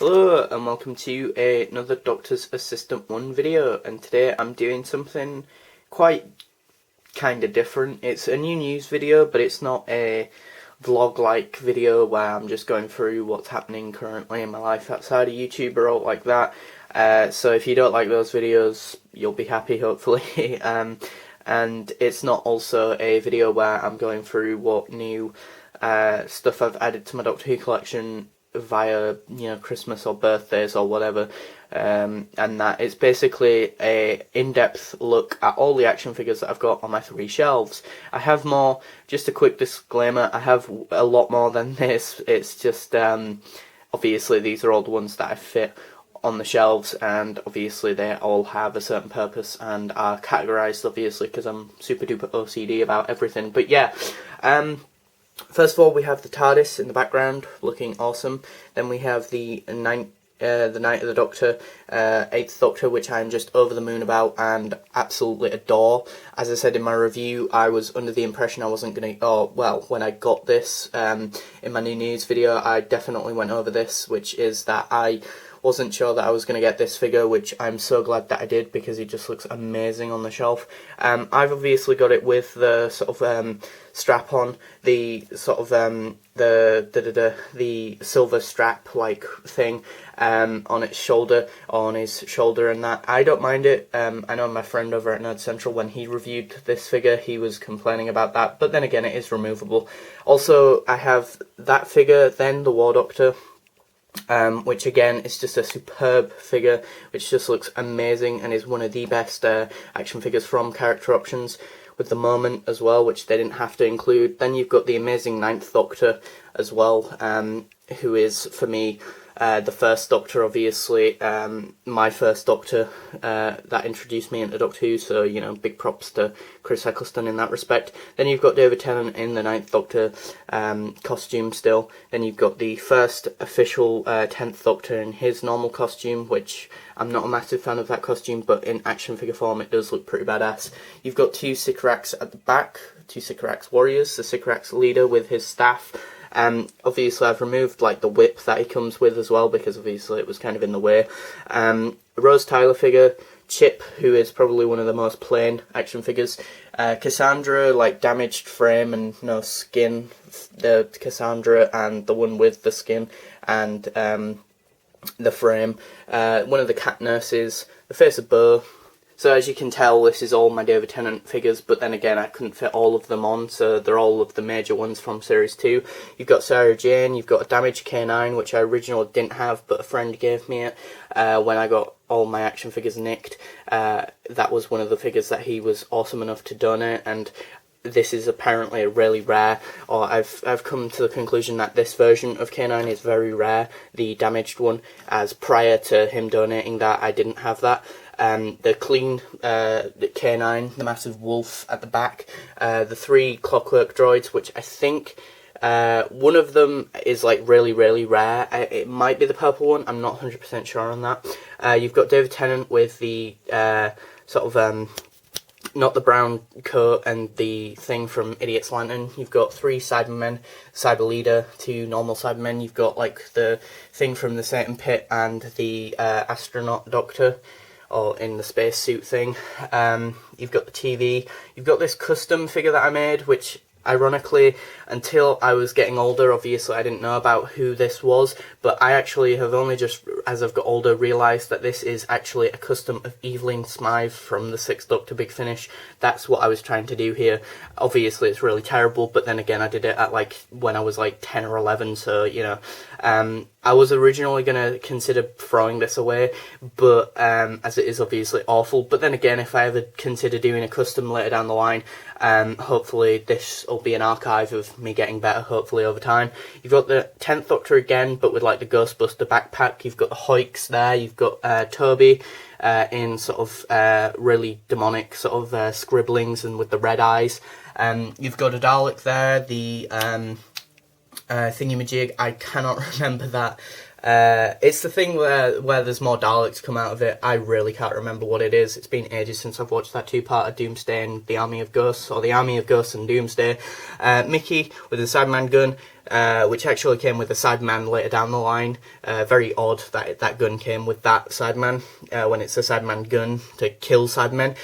Hello and welcome to another Doctor's Assistant 1 video, and today I'm doing something quite kind of different. It's a new news video, but it's not a vlog-like video where I'm just going through what's happening currently in my life outside of YouTube or all like that. So if you don't like those videos, you'll be happy hopefully. And it's not also a video where I'm going through what new stuff I've added to my Doctor Who collection via Christmas or birthdays or whatever, and that it's basically a in-depth look at all the action figures that I've got on my 3 shelves. I have more, just a quick disclaimer, I have a lot more than this. It's just obviously these are all the ones that I fit on the shelves, and obviously they all have a certain purpose and are categorized obviously because I'm super duper OCD about everything. But yeah, first of all, we have the TARDIS in the background, looking awesome. Then we have the Night of the Doctor, 8th Doctor, which I'm just over the moon about and absolutely adore. As I said in my review, I was under the impression I wasn't going to... Oh, well, when I got this in my new news video, I definitely went over this, which is that I wasn't sure that I was going to get this figure, which I'm so glad that I did because he just looks amazing on the shelf. I've obviously got it with the sort of strap on, the sort of the silver strap like thing on its shoulder, on his shoulder, and that. I don't mind it. I know my friend over at Nerd Central, when he reviewed this figure, he was complaining about that, but then again, it is removable. Also, I have that figure, then the War Doctor, which again is just a superb figure, which just looks amazing and is one of the best action figures from Character Options, with the Moment as well, which they didn't have to include. Then you've got the amazing 9th Doctor as well, who is, for me, the first Doctor, obviously, my first Doctor that introduced me into Doctor Who, so, you know, big props to Chris Eccleston in that respect. Then you've got David Tennant in the 9th Doctor costume still. Then you've got the first official 10th Doctor in his normal costume, which I'm not a massive fan of that costume, but in action figure form it does look pretty badass. You've got 2 Sycorax at the back, 2 Sycorax warriors, the Sycorax leader with his staff. Obviously I've removed like the whip that he comes with as well, because obviously it was kind of in the way. Rose Tyler figure, Chip, who is probably one of the most plain action figures. Cassandra, like damaged frame and no skin, the Cassandra, and the one with the skin and the frame. One of the cat nurses, the face of Bo. So as you can tell, this is all my David Tennant figures, but then again I couldn't fit all of them on, so they're all of the major ones from Series 2. You've got Sarah Jane, you've got a damaged K9, which I originally didn't have, but a friend gave me it when I got all my action figures nicked. That was one of the figures that he was awesome enough to donate, and this is apparently a really rare, or I've come to the conclusion that this version of K9 is very rare, the damaged one, as prior to him donating that I didn't have that. The clean K9, the massive wolf at the back, the 3 Clockwork droids, which I think one of them is like really rare. It might be the purple one, I'm not 100% sure on that. You've got David Tennant with the sort of not the brown coat and the thing from Idiot's Lantern. You've got 3 Cybermen, Cyber Leader, 2 normal Cybermen. You've got like the thing from the Satan Pit and the astronaut Doctor, or in the spacesuit thing. You've got the TV. You've got this custom figure that I made, which ironically, until I was getting older, obviously I didn't know about who this was, but I actually have only just, as I've got older, realised that this is actually a custom of Evelyn Smythe from the 6th Doctor Big Finish. That's what I was trying to do here. Obviously it's really terrible, but then again I did it at like when I was like 10 or 11, so you know. I was originally going to consider throwing this away, but as it is obviously awful. But then again, if I ever consider doing a custom later down the line, hopefully this will be an archive of me getting better, hopefully, over time. You've got the 10th Doctor again, but with like the Ghostbuster backpack. You've got the Hoiks there. You've got Toby in sort of really demonic sort of scribblings and with the red eyes. You've got a Dalek there, the thingy-majig. I cannot remember that. It's the thing where there's more Daleks come out of it. I really can't remember what it is. It's been ages since I've watched that two-parter, Doomsday and the Army of Ghosts, or the Army of Ghosts and Doomsday. Mickey with the Cyberman gun, which actually came with a Cyberman later down the line. Very odd that gun came with that Cyberman, when it's a Cyberman gun to kill Cybermen.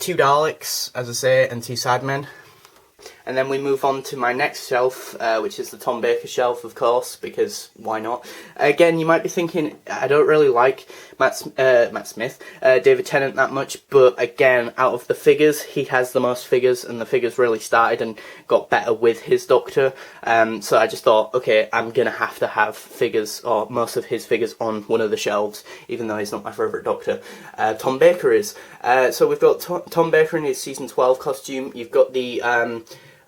2 Daleks, as I say, and 2 Cybermen. And then we move on to my next shelf, which is the Tom Baker shelf, of course, because why not? Again, you might be thinking, I don't really like Matt Smith, David Tennant that much, but again, out of the figures, he has the most figures, and the figures really started and got better with his Doctor. So I just thought, okay, I'm going to have figures, or most of his figures, on one of the shelves, even though he's not my favourite Doctor. Tom Baker is. So we've got Tom Baker in his season 12 costume. You've got the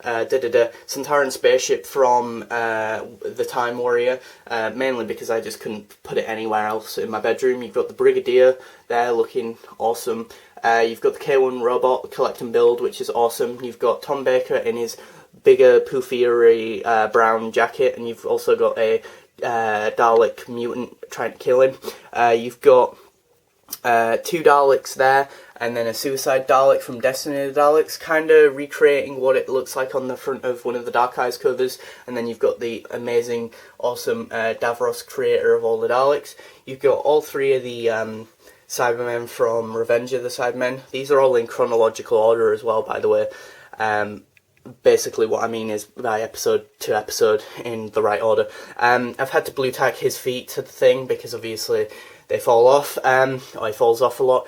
Centauran spaceship from the Time Warrior, mainly because I just couldn't put it anywhere else in my bedroom. You've got the Brigadier there looking awesome. You've got the K1 robot collect and build, which is awesome. You've got Tom Baker in his bigger, poofier brown jacket, and you've also got a Dalek mutant trying to kill him. You've got 2 Daleks there, and then a Suicide Dalek from Destiny of the Daleks, kind of recreating what it looks like on the front of one of the Dark Eyes covers. And then you've got the amazing, awesome Davros, creator of all the Daleks. You've got all 3 of the Cybermen from Revenge of the Cybermen. These are all in chronological order as well, by the way. Basically what I mean is by episode to episode in the right order. I've had to blue tack his feet to the thing because obviously they fall off, or he falls off a lot.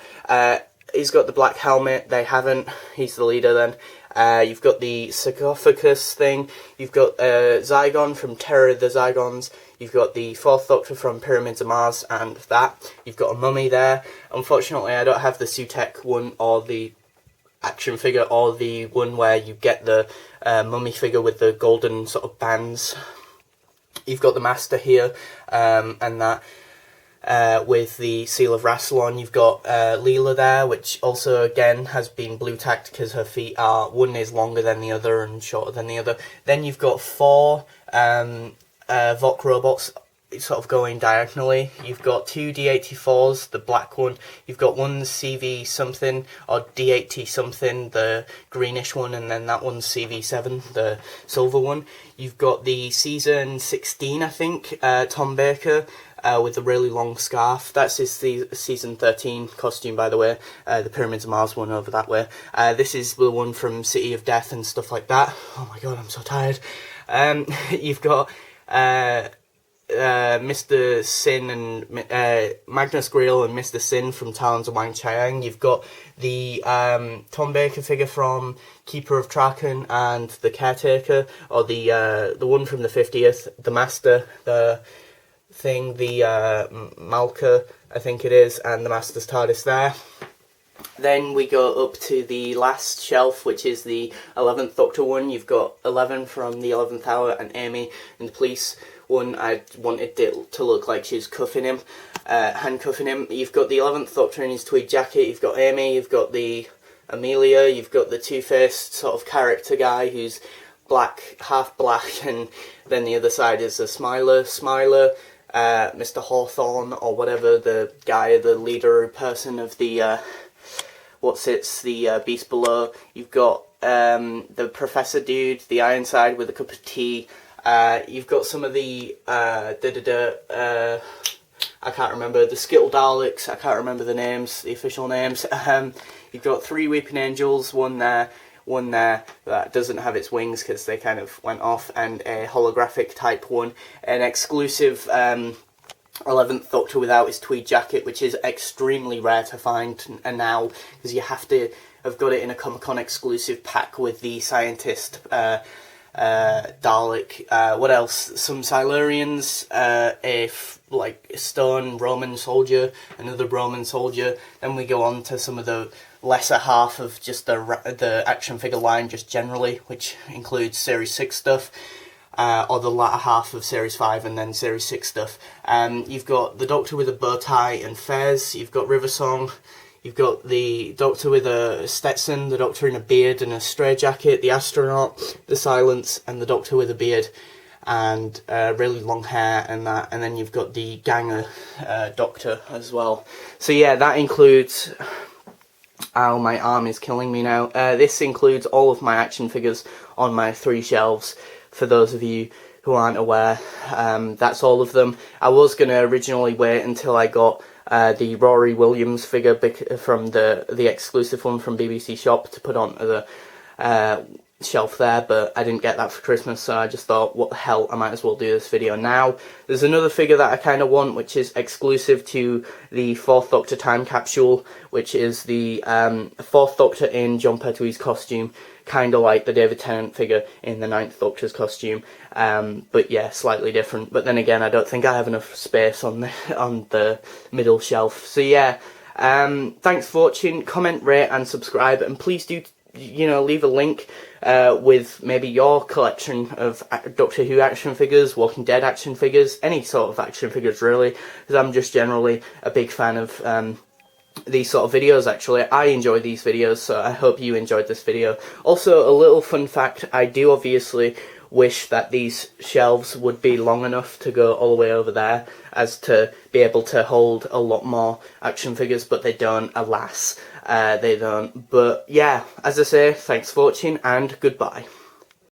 He's got the black helmet, they haven't. He's the leader then. You've got the sarcophagus thing. You've got Zygon from Terror of the Zygons. You've got the 4th Doctor from Pyramids of Mars and that. You've got a mummy there. Unfortunately, I don't have the Sutekh one or the action figure or the one where you get the mummy figure with the golden sort of bands. You've got the Master here, and that. With the Seal of Rassilon. You've got Leela there, which also again has been blue tacked because her feet are, one is longer than the other and shorter than the other. Then you've got 4 Vok robots sort of going diagonally. You've got 2 D84s, the black one. You've got one CV something, or D80 something, the greenish one, and then that one's CV7, the silver one. You've got the season 16, I think, Tom Baker, with the really long scarf. That's his season 13 costume, by the way. The Pyramids of Mars one over that way. This is the one from City of Death and stuff like that. Oh my god, I'm so tired. You've got Mr. Sin and Magnus Greel and Mr. Sin from Talons of Wang Chiang. You've got the Tom Baker figure from Keeper of Traken and the Caretaker, or the one from the 50th, the Master, the thing, the Malka, I think it is, and the Master's TARDIS there. Then we go up to the last shelf, which is the 11th Doctor one. You've got 11 from the 11th Hour and Amy in the police one. I wanted it to look like she's cuffing him, handcuffing him. You've got the 11th Doctor in his tweed jacket. You've got Amy. You've got the Amelia. You've got the two-faced sort of character guy who's black, half black, and then the other side is a Smiler, Mr. Hawthorne, or whatever, the guy, the leader person of the the Beast Below. You've got the Professor dude, the Ironside with a cup of tea. You've got some of the I can't remember, the Skittle Daleks. I can't remember the names, the official names. You've got 3 Weeping Angels, one there that doesn't have its wings because they kind of went off, and a holographic type one, an exclusive 11th Doctor without his tweed jacket, which is extremely rare to find now because you have to have got it in a Comic-Con exclusive pack with the scientist Dalek. What else? Some Silurians, a stone Roman soldier, another Roman soldier. Then we go on to some of the lesser half of just the action figure line just generally, which includes Series 6 stuff, or the latter half of Series 5 and then Series 6 stuff. You've got the Doctor with a bow tie and fez. You've got River Song. You've got the Doctor with a Stetson, the Doctor in a beard and a straitjacket, the Astronaut, the Silence, and the Doctor with a beard. and really long hair and that, and then you've got the Ganger Doctor as well. So yeah, that includes... Ow, my arm is killing me now. This includes all of my action figures on my 3 shelves, for those of you who aren't aware. That's all of them. I was going to originally wait until I got the Rory Williams figure from the exclusive one from BBC Shop to put onto the shelf there, but I didn't get that for Christmas, so I just thought, what the hell, I might as well do this video now. There's another figure that I kind of want, which is exclusive to the 4th Doctor time capsule, which is the 4th Doctor in Jon Pertwee's costume, kind of like the David Tennant figure in the 9th Doctor's costume, but yeah, slightly different. But then again, I don't think I have enough space on the middle shelf. So yeah, thanks for watching. Comment, rate and subscribe, and please do, you know, leave a link with maybe your collection of Doctor Who action figures, Walking Dead action figures, any sort of action figures really, because I'm just generally a big fan of these sort of videos. Actually, I enjoy these videos, so I hope you enjoyed this video. Also, a little fun fact, I do obviously wish that these shelves would be long enough to go all the way over there, as to be able to hold a lot more action figures, but they don't, alas. They don't. But yeah, as I say, thanks for watching and goodbye.